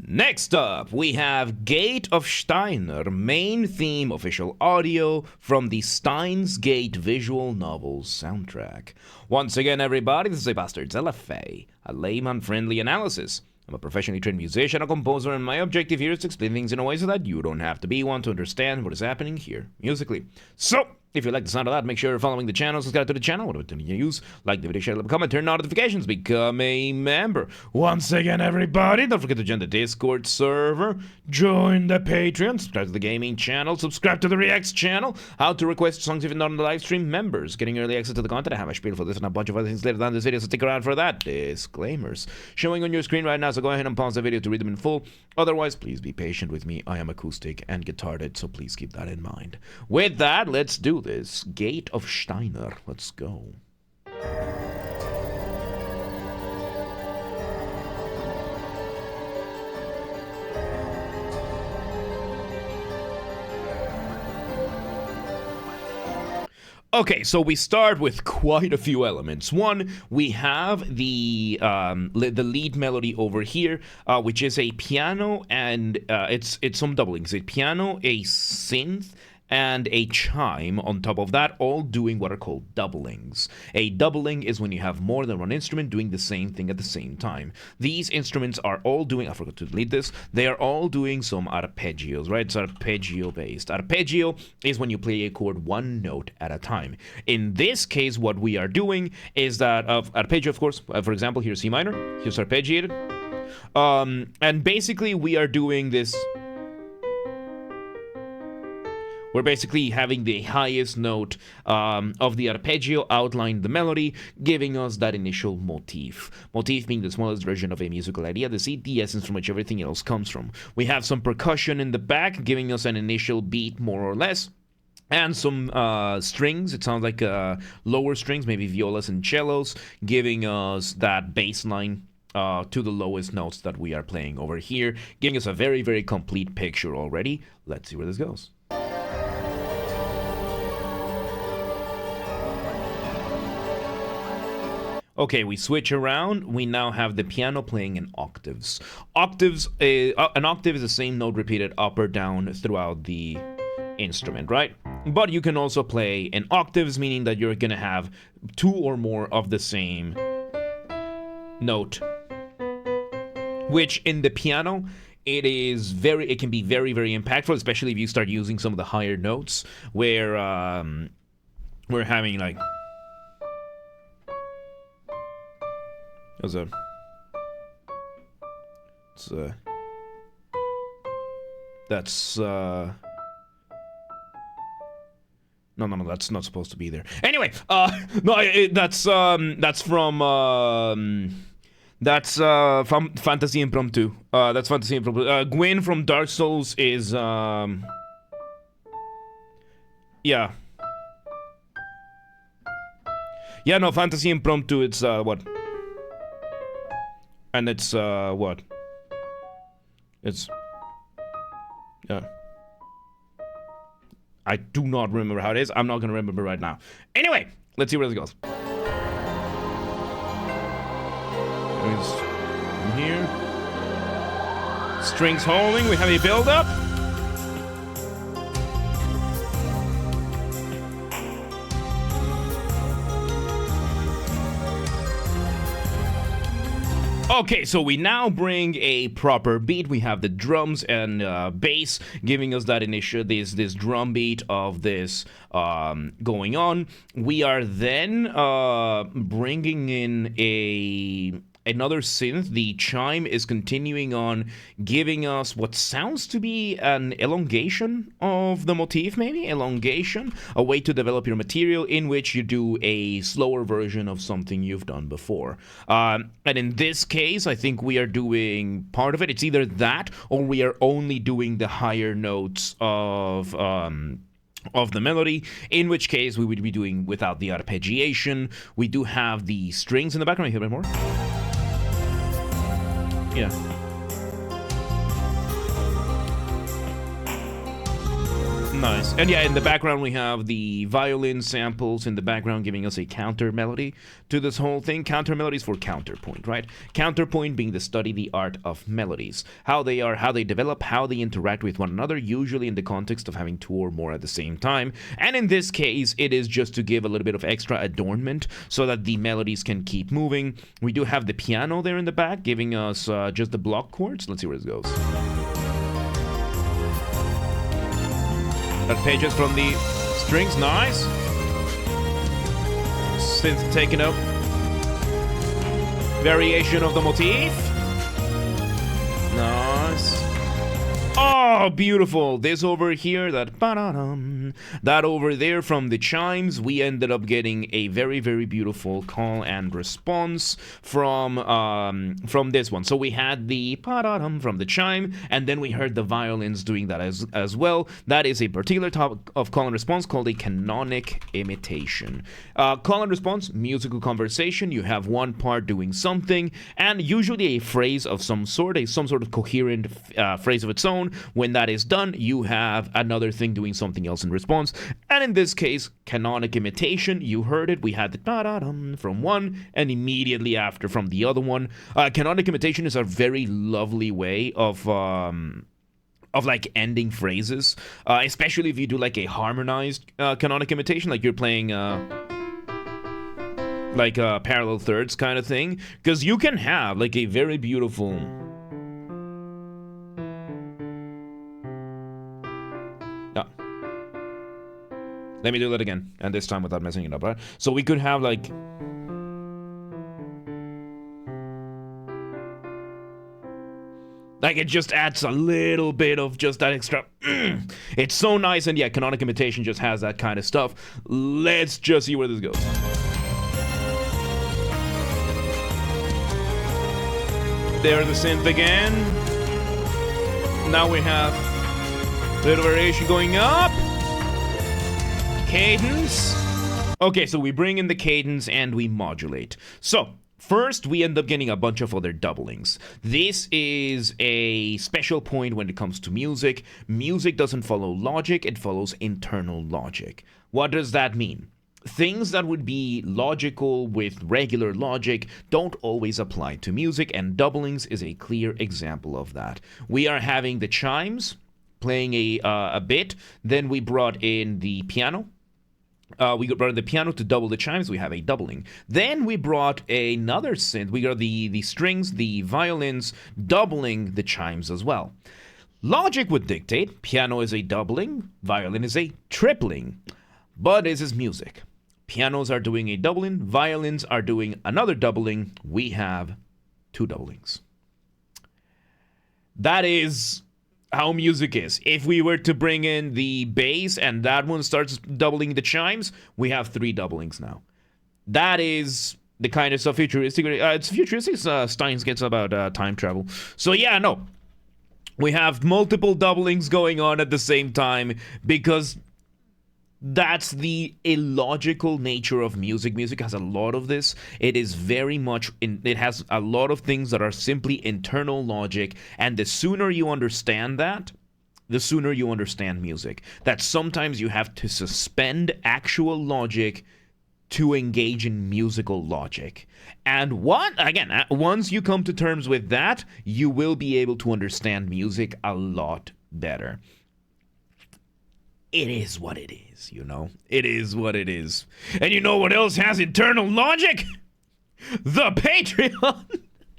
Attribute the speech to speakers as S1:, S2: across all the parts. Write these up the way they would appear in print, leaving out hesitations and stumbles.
S1: Next up, we have Gate of STEINER, main theme official audio from the Steins Gate visual novel soundtrack. Once again, everybody, this is a Basterd's LFA, a layman-friendly analysis. I'm a professionally trained musician, a composer, and my objective here is to explain things in a way so that you don't have to be one to understand what is happening here musically. So, if you like the sound of that, make sure you're following the channel, subscribe to the channel, whatever you use, like the video, share, leave a comment, turn on notifications, become a member. Once again, everybody, don't forget to join the Discord server, join the Patreon, subscribe to the gaming channel, subscribe to the Reacts channel, how to request songs even not on the live stream, members, getting early access to the content, I have a spiel for this and a bunch of other things later down in this video, so stick around for that. Disclaimers showing on your screen right now, so go ahead and pause the video to read them in full. Otherwise, please be patient with me. I am acoustic and guitarded, so please keep that in mind. With that, let's do this. Gate of STEINER. Let's go. Okay, so we start with quite a few elements. One, we have the lead melody over here, which is a piano, and it's some doublings. A piano, a synth, and a chime on top of that, all doing what are called doublings. A doubling is when you have more than one instrument doing the same thing at the same time. These instruments are all doing, I forgot to delete this, they are all doing some arpeggios, right? It's arpeggio based. Arpeggio is when you play a chord one note at a time. In this case, what we are doing is that, arpeggio, of course, for example, here's C minor, here's arpeggiated, and basically we are doing this. We're basically having the highest note of the arpeggio outline the melody, giving us that initial motif. Motif being the smallest version of a musical idea, the seed, the essence from which everything else comes from. We have some percussion in the back, giving us an initial beat, more or less. And some strings, it sounds like lower strings, maybe violas and cellos, giving us that bass line to the lowest notes that we are playing over here, giving us a very, very complete picture already. Let's see where this goes. Okay, we switch around. We now have the piano playing in octaves. An octave is the same note repeated up or down throughout the instrument, right? But you can also play in octaves, meaning that you're gonna have two or more of the same note, which in the piano, it can be very, very impactful, especially if you start using some of the higher notes where we're having like that's no, that's not supposed to be there. Anyway, that's from Fantasy Impromptu. That's Fantasy Impromptu. Gwyn from Dark Souls is yeah. Yeah, no, Fantasy Impromptu, it's what? And it's what? It's I do not remember how it is. I'm not gonna remember right now. Anyway, let's see where this goes. In here, strings holding. We have a build-up. Okay, so we now bring a proper beat. We have the drums and bass giving us that initial, this drum beat of this going on. We are then bringing in another synth. The chime is continuing on, giving us what sounds to be an elongation of the motif, maybe? Elongation, a way to develop your material in which you do a slower version of something you've done before. And in this case, I think we are doing part of it. It's either that, or we are only doing the higher notes of the melody, in which case we would be doing without the arpeggiation. We do have the strings in the background. Hear a bit more? Yeah. Nice. And yeah, in the background we have the violin samples in the background giving us a counter melody to this whole thing. Counter melodies for counterpoint, right? Counterpoint being the study, the art of melodies. How they are, how they develop, how they interact with one another, usually in the context of having two or more at the same time. And in this case, it is just to give a little bit of extra adornment so that the melodies can keep moving. We do have the piano there in the back giving us just the block chords. Let's see where this goes. Arpeggios from the strings, nice. Synth taking up. Variation of the motif. Nice. Oh, beautiful. This over here, that over there from the chimes, we ended up getting a very, very beautiful call and response from this one. So we had the from the chime, and then we heard the violins doing that as well. That is a particular type of call and response called a canonic imitation. Call and response, musical conversation. You have one part doing something, and usually a phrase of some sort, some sort of coherent phrase of its own. When that is done, you have another thing doing something else in response. And in this case, canonic imitation, you heard it. We had the from one and immediately after from the other one. Canonic imitation is a very lovely way of like ending phrases, especially if you do like a harmonized canonic imitation, like you're playing like parallel thirds kind of thing, because you can have like a very beautiful let me do that again, and this time without messing it up, right? So we could have like it just adds a little bit of just that extra It's so nice, and yeah, canonic imitation just has that kind of stuff. Let's just see where this goes. There the synth again. Now we have little variation going up. Cadence. Okay, so we bring in the cadence and we modulate. So first, we end up getting a bunch of other doublings. This is a special point when it comes to music. Music doesn't follow logic, it follows internal logic. What does that mean? Things that would be logical with regular logic don't always apply to music, and doublings is a clear example of that. We are having the chimes playing a bit, then we brought in the piano. We brought in the piano to double the chimes. We have a doubling. Then we brought another synth. We got the strings, the violins, doubling the chimes as well. Logic would dictate piano is a doubling, violin is a tripling. But this is music. Pianos are doing a doubling, violins are doing another doubling. We have two doublings. That is how music is. If we were to bring in the bass and that one starts doubling the chimes, we have three doublings now. That is the kind of stuff futuristic. It's futuristic. STEINS gets about time travel. So yeah, no. We have multiple doublings going on at the same time because that's the illogical nature of music. Music has a lot of this. It is very much, it has a lot of things that are simply internal logic. And the sooner you understand that, the sooner you understand music. That sometimes you have to suspend actual logic to engage in musical logic. And once you come to terms with that, you will be able to understand music a lot better. It is what it is, you know? It is what it is. And you know what else has internal logic? The Patreon!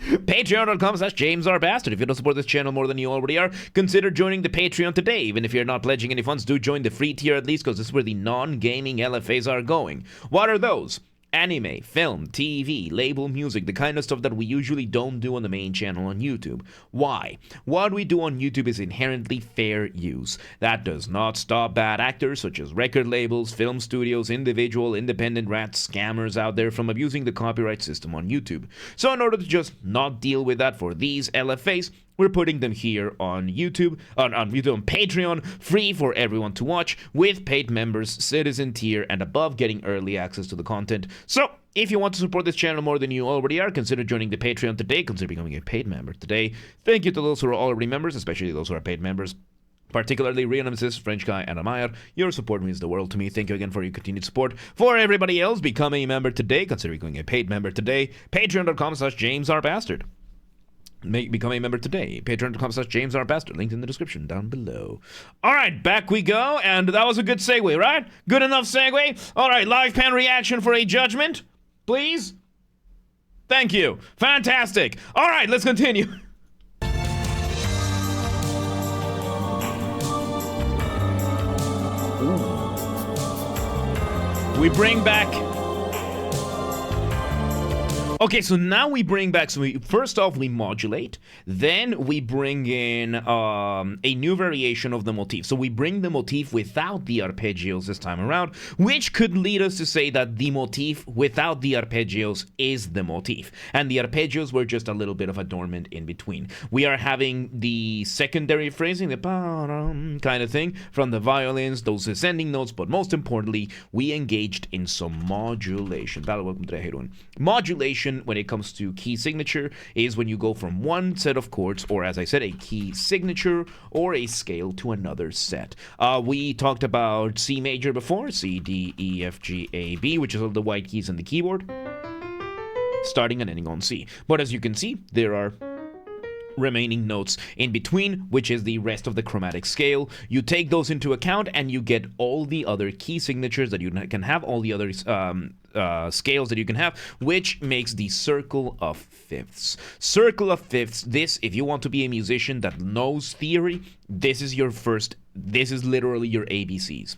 S1: Patreon.com/JamesRBasterd. If you don't support this channel more than you already are, consider joining the Patreon today. Even if you're not pledging any funds, do join the free tier at least, because this is where the non-gaming LFAs are going. What are those? Anime, film, TV, label music, the kind of stuff that we usually don't do on the main channel on YouTube. Why? What we do on YouTube is inherently fair use. That does not stop bad actors such as record labels, film studios, independent rats, scammers out there from abusing the copyright system on YouTube. So in order to just not deal with that for these LFAs, we're putting them here on YouTube, on Patreon, free for everyone to watch, with paid members, citizen tier, and above getting early access to the content. So, if you want to support this channel more than you already are, consider joining the Patreon today, consider becoming a paid member today. Thank you to those who are already members, especially those who are paid members. particularly Reanalysis, French Guy, and Amaya. Your support means the world to me. Thank you again for your continued support. For everybody else, become a member today. Consider becoming a paid member today. Patreon.com/JamesRBasterd. Become a member today. Patreon.com/JamesRBasterd. Linked in the description down below. All right, back we go. And that was a good segue, right? Good enough segue. All right, live pan reaction for a judgment, please. Thank you. Fantastic. All right, let's continue. We bring back... Okay, so now we bring back... So first off, we modulate. Then we bring in a new variation of the motif. So we bring the motif without the arpeggios this time around, which could lead us to say that the motif without the arpeggios is the motif. And the arpeggios were just a little bit of adornment in between. We are having the secondary phrasing, the kind of thing, from the violins, those ascending notes, but most importantly, we engaged in some modulation. Welcome to the Heron. Modulation, when it comes to key signature, is when you go from one set of chords, or as I said, a key signature or a scale, to another set. We talked about C major before, C, D, E, F, G, A, B, which is all the white keys in the keyboard, starting and ending on C. But as you can see, there are remaining notes in between, which is the rest of the chromatic scale. You take those into account and you get all the other key signatures that you can have, all the other scales that you can have, which makes the circle of fifths. Circle of fifths, this, if you want to be a musician that knows theory, this is literally your ABCs.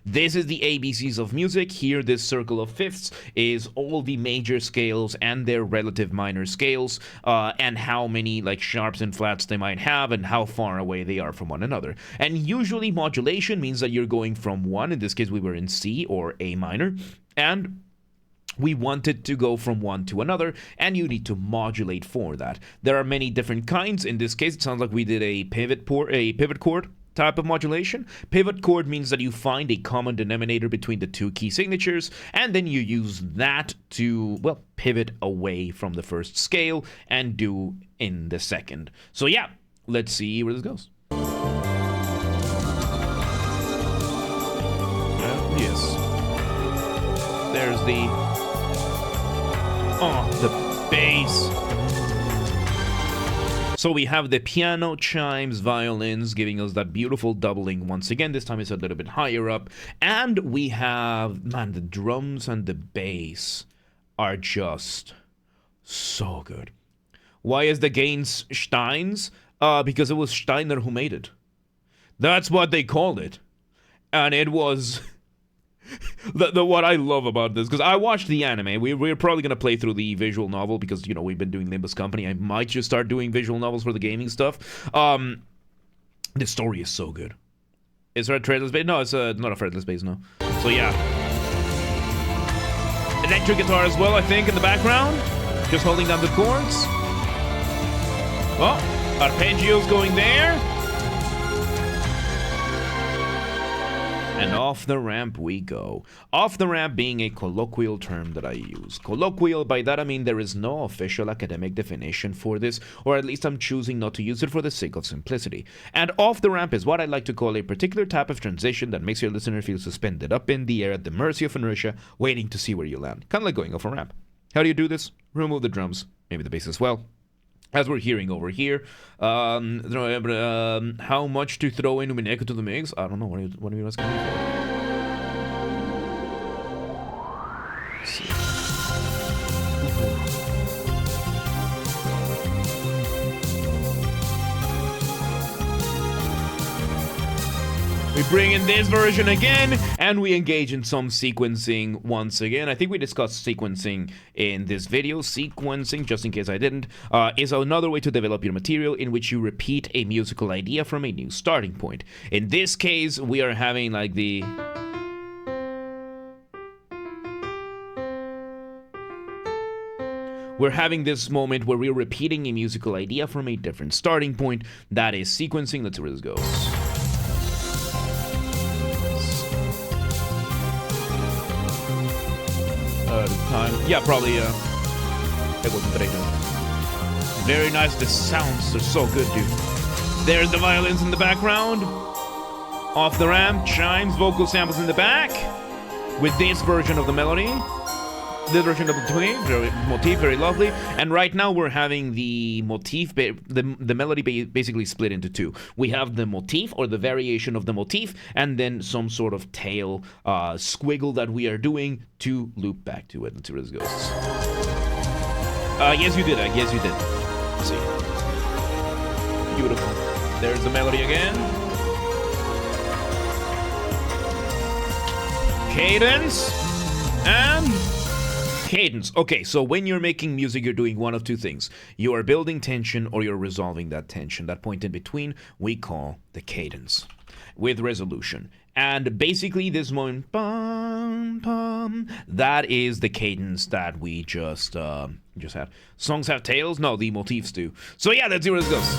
S1: This is the ABCs of music. Here, this circle of fifths is all the major scales and their relative minor scales, and how many like sharps and flats they might have and how far away they are from one another. And usually modulation means that you're going from one, in this case we were in C or A minor, and we wanted to go from one to another, and you need to modulate for that. There are many different kinds. In this case, it sounds like we did a pivot chord type of modulation. Pivot chord means that you find a common denominator between the two key signatures, and then you use that to, well, pivot away from the first scale and do in the second. So yeah, let's see where this goes. Yes. There's the... Oh, the bass. So we have the piano, chimes, violins, giving us that beautiful doubling once again. This time it's a little bit higher up. And we have, man, the drums and the bass are just so good. Why is the gains STEINS? Because it was STEINER who made it. That's what they called it. And it was... what I love about this, because I watched the anime. We're probably going to play through the visual novel because, you know, we've been doing Nimbus Company. I might just start doing visual novels for the gaming stuff. The story is so good. Is there a fretless bass? No, it's not a fretless bass, no. So yeah. Electric guitar as well, I think, in the background. Just holding down the chords. Oh, arpeggios going there. And off the ramp we go. Off the ramp being a colloquial term that I use. Colloquial, by that I mean there is no official academic definition for this, or at least I'm choosing not to use it for the sake of simplicity. And off the ramp is what I like to call a particular type of transition that makes your listener feel suspended up in the air at the mercy of inertia, waiting to see where you land. Kind of like going off a ramp. How do you do this? Remove the drums, maybe the bass as well. As we're hearing over here, how much to throw in Umineko to the mix? I don't know. What are you asking me for? Let's see. We bring in this version again, and we engage in some sequencing once again. I think we discussed sequencing in this video. Sequencing, just in case I didn't, is another way to develop your material in which you repeat a musical idea from a new starting point. In this case, we are having like the... We're having this moment where we're repeating a musical idea from a different starting point. That is sequencing. Let's see where this goes. Time. Yeah, probably, very nice. The sounds are so good, dude. There's the violins in the background. Off the ramp, chimes, vocal samples in the back, with this version of the melody, this version of the motif, very lovely. And right now we're having the motif, the melody basically split into two. We have the motif, or the variation of the motif, and then some sort of tail squiggle that we are doing to loop back to it. Let's see where this goes. Yes, you did. Yes, you did. Let's see. Beautiful. There's the melody again. Cadence and cadence. Okay, so when you're making music, you're doing one of two things. You are building tension or you're resolving that tension. That point in between we call the cadence with resolution. And basically this moment, bum, bum, that is the cadence that we just had. Songs have tails? No, the motifs do. So yeah, let's see where this goes.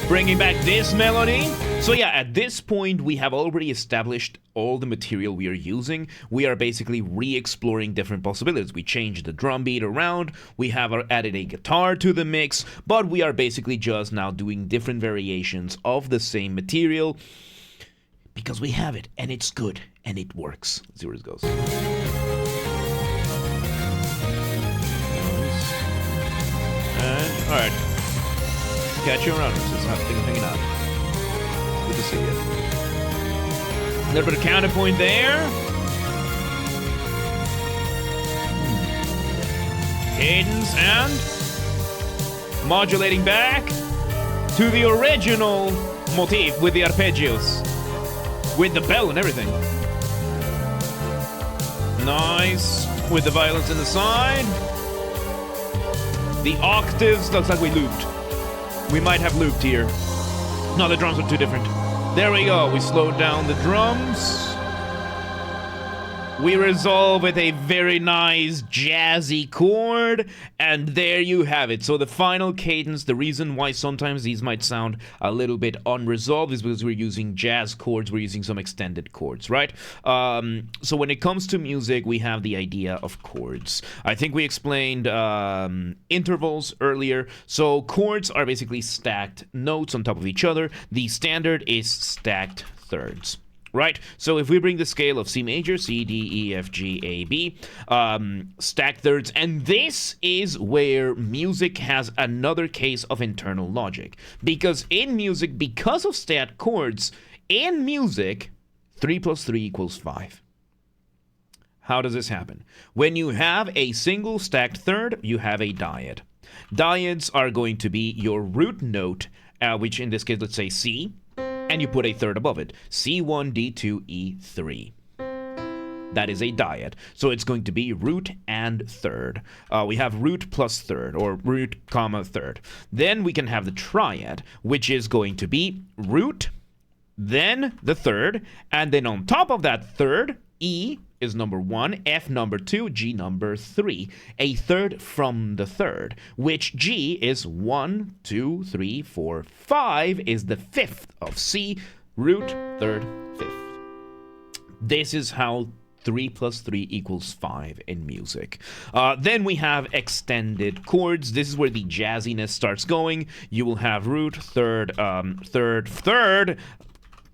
S1: Bringing back this melody. So yeah, at this point, we have already established all the material we are using. We are basically re-exploring different possibilities. We changed the drum beat around. We have added a guitar to the mix. But we are basically just now doing different variations of the same material because we have it, and it's good, and it works. Let's see where it goes. And, all right. Catch you around. Just have things hanging out. Good to see you. A little bit of counterpoint there. Cadence and modulating back to the original motif with the arpeggios, with the bell and everything. Nice. With the violins in the side. The octaves, looks like we looped. We might have looped here. No, the drums are too different. There we go. We slowed down the drums. We resolve with a very nice jazzy chord, and there you have it. So the final cadence, the reason why sometimes these might sound a little bit unresolved is because we're using jazz chords, we're using some extended chords, right? So when it comes to music, we have the idea of chords. I think we explained intervals earlier. So chords are basically stacked notes on top of each other. The standard is stacked thirds. Right, so if we bring the scale of C major, C, D, E, F, G, A, B, stacked thirds, and this is where music has another case of internal logic. Because in music, because of stacked chords, in music, 3 plus 3 equals 5. How does this happen? When you have a single stacked third, you have a dyad. Dyads are going to be your root note, which in this case, let's say C, and you put a third above it. C1, D2, E3. That is a dyad. So it's going to be root and third. We have root plus third, or root comma third. Then we can have the triad, which is going to be root, then the third, and then on top of that third, E is number 1, F number 2, G number 3. A third from the third, which G is 1, 2, 3, 4, 5 is the fifth of C, root, third, fifth. This is how 3 plus 3 equals 5 in music. Then we have extended chords. This is where the jazziness starts going. You will have root, third, third,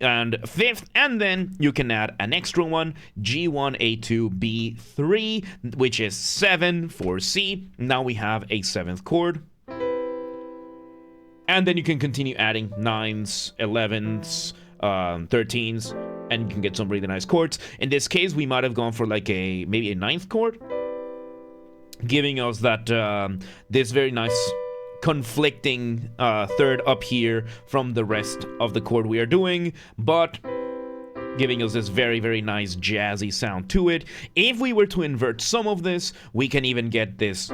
S1: and fifth, and then you can add an extra one, G1, A2, B3, which is 7 for C. Now we have a 7th chord. And then you can continue adding 9s, 11s, 13s, and you can get some really nice chords. In this case, we might have gone for like maybe a 9th chord, giving us that this very nice conflicting third up here from the rest of the chord we are doing, but giving us this very, very nice jazzy sound to it. If we were to invert some of this, we can even get this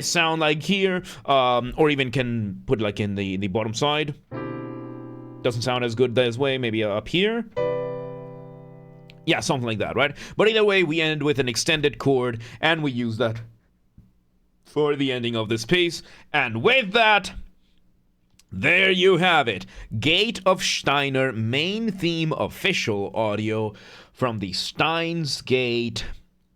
S1: sound like here, or even can put like in the bottom side. Doesn't sound as good this way, maybe up here. Yeah, something like that, right? But either way, we end with an extended chord, and we use that for the ending of this piece. And with that, there you have it. Gate of STEINER main theme official audio from the Steins Gate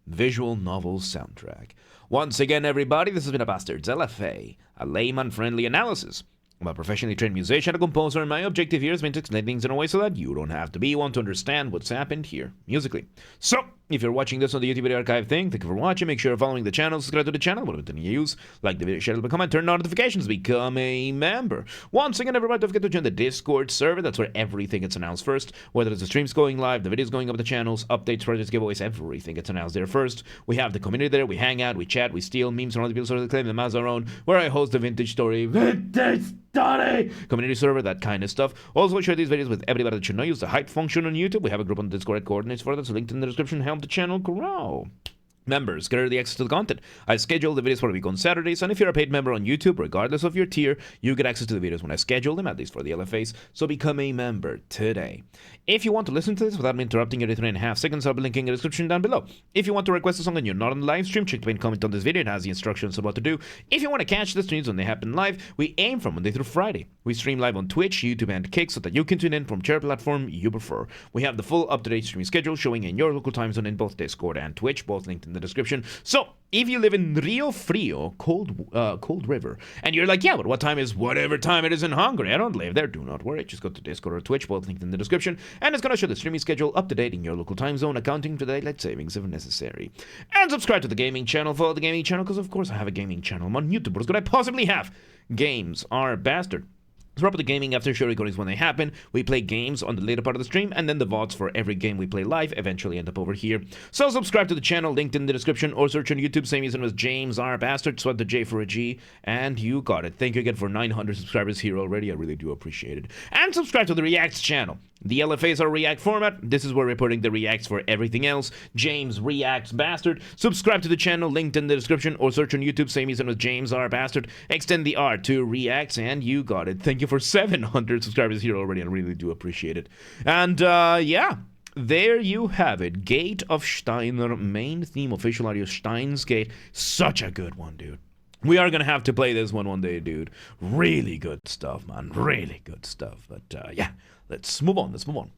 S1: visual novel soundtrack. Once again, everybody, this has been a Basterd's LFA, a layman-friendly analysis I'm a professionally trained musician and composer, and my objective here has been to explain things in a way so that you don't have to be one to understand what's happened here musically. So, if you're watching this on the YouTube video archive thing, thank you for watching. Make sure you're following the channel, subscribe to the channel, whatever button you use, like the video, share it, comment, turn on notifications, become a member. Once again, everybody, don't forget to join the Discord server. That's where everything gets announced first. Whether it's the streams going live, the videos going up the channels, updates, projects, giveaways, everything gets announced there first. We have the community there. We hang out, we chat, we steal memes from other people, sort of claim them as our own, where I host the Vintage Story community server, that kind of stuff. Also, share these videos with everybody that should know. Use the hype function on YouTube. We have a group on Discord, coordinates for that, so linked in the description. Help the channel grow. Members get early access to the content. I schedule the videos for a week on Saturdays, and if you're a paid member on YouTube, regardless of your tier, you get access to the videos when I schedule them, at least for the LFAs, so become a member today. If you want to listen to this without me interrupting every 3.5 seconds, I'll be linking in the description down below. If you want to request a song and you're not on the live stream, check the pinned comment on this video. It has the instructions on what to do. If you want to catch the streams when they happen live, we aim from Monday through Friday. We stream live on Twitch, YouTube, and Kick so that you can tune in from whichever platform you prefer. We have the full up-to-date stream schedule showing in your local time zone in both Discord and Twitch, both linked in the description. So, if you live in Rio Frio, Cold River, and you're like, yeah, but what time is whatever time it is in Hungary? I don't live there. Do not worry. Just go to Discord or Twitch, both linked in the description, and it's going to show the streaming schedule up to date in your local time zone, accounting for the daylight savings if necessary. And subscribe to the gaming channel. Follow the gaming channel, because of course I have a gaming channel. I'm on YouTube. What could I possibly have? Games are Basterd. Proper the gaming after show recordings when they happen. We play games on the later part of the stream, and then the VODs for every game we play live eventually end up over here. So subscribe to the channel, linked in the description, or search on YouTube, same username as James R. Basterd, swap the J for a G, and you got it. Thank you again for 900 subscribers here already. I really do appreciate it. And subscribe to the Reacts channel. The LFAs are React format. This is where we're putting the Reacts for everything else. James Reacts Basterd. Subscribe to the channel, linked in the description, or search on YouTube, same username as James R. Basterd. Extend the R to Reacts, and you got it. Thank you for 700 subscribers here already. I really do appreciate it. And yeah, there you have it. Gate of Steiner, main theme, official audio, Steins Gate. Such a good one, dude. We are gonna have to play this one day, dude. Really good stuff, man. Really good stuff. But yeah, let's move on.